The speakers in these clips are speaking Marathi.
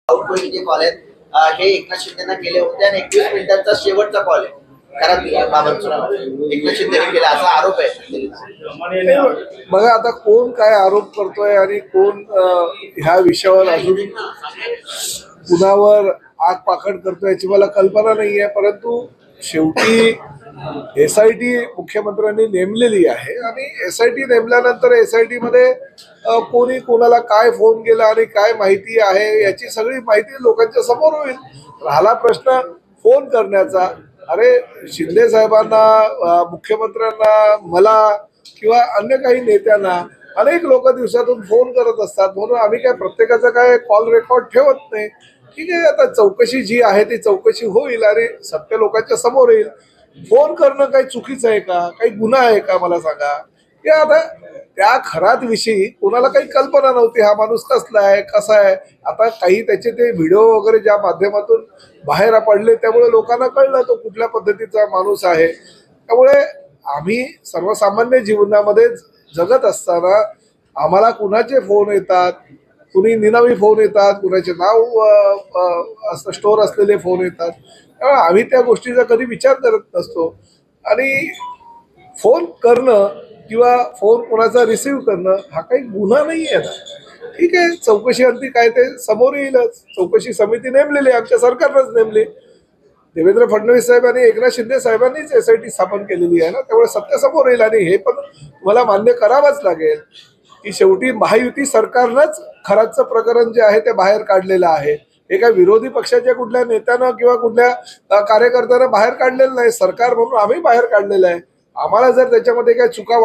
आउटगोईंग जे कॉल आहेत हे एकनाथ शिंदेना केले होते आणि 21 मिनिटांचा शेवटचा कॉल आहे. कारण बाबांचं एकनाथ शिंदेने केला असा आरोप आहे. बघा आता कोण काय आरोप करतोय आणि कोण ह्या विषयावर अजून कुणावर आग पाखड करतोय याची मला कल्पना नाहीये. परंतु शेवटी SIT मुख्यमंत्र्यांनी नेमलेली आहे आणि SIT नेमल्यानंतर SIT मध्ये कोणी कोणाला काय फोन केला आणि काय माहिती आहे याची सगळी माहिती लोकांच्या समोर होईल. राहिला प्रश्न फोन करण्याचा, अरे शिंदे साहेबांना, मुख्यमंत्र्यांना, मला किंवा अन्य काही नेत्यांना अनेक लोक दिवसातून फोन करत असतात, म्हणून आम्ही काय प्रत्येकाचा काय कॉल रेकॉर्ड ठेवत नाही. ठीक आहे, आता चौकशी जी आहे ती चौकशी होईल आणि सत्य लोकांच्या समोर येईल. फोन करणं काही चुकीचं आहे का, काही गुन्हा आहे का मला सांगा. की आता त्या खरात विषयी कोणाला काही कल्पना नव्हती, हा माणूस कसला आहे कसा आहे. आता काही त्याचे ते व्हिडिओ वगैरे ज्या माध्यमातून बाहेर पडले त्यामुळे लोकांना कळलं तो कुठल्या पद्धतीचा माणूस आहे. त्यामुळे आम्ही सर्वसामान्य जीवनामध्ये जगत असताना आम्हाला कुणाचे फोन येतात, कुणी निनावी फोन येतात, कुणाचे नाव स्टोर असलेले फोन येतात. त्यामुळे आम्ही त्या गोष्टीचा कधी विचार करत नसतो. आणि फोन करणं किंवा फोन कोणाचा रिसीव्ह करणं हा काही गुन्हा नाही आहे ना. ठीक आहे, चौकशी अंती काय ते समोर येईलच. चौकशी समिती नेमलेली आहे, आमच्या सरकारनंच नेमली. देवेंद्र फडणवीस साहेब आणि एकनाथ शिंदे साहेबांनीच SIT स्थापन केलेली आहे ना, त्यामुळे सत्य समोर येईल. आणि हे पण मला मान्य करावंच लागेल की शेवटी महायुती सरकारनंच खराचं प्रकरण जे आहे ते बाहेर काढलेलं आहे. हे काय विरोधी पक्षाच्या कुठल्या नेत्यानं किंवा कुठल्या कार्यकर्त्यानं बाहेर काढलेलं नाही, सरकार म्हणून आम्ही बाहेर काढलेलं आहे. आम्हाला जर त्याच्यामध्ये काही चुका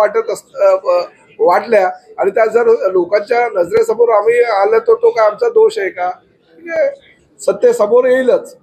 वाटल्या आणि त्या जर लोकांच्या नजरेसमोर आम्ही आलं तर तो काय आमचा दोष आहे का. ठीक आहे, सत्य समोर येईलच.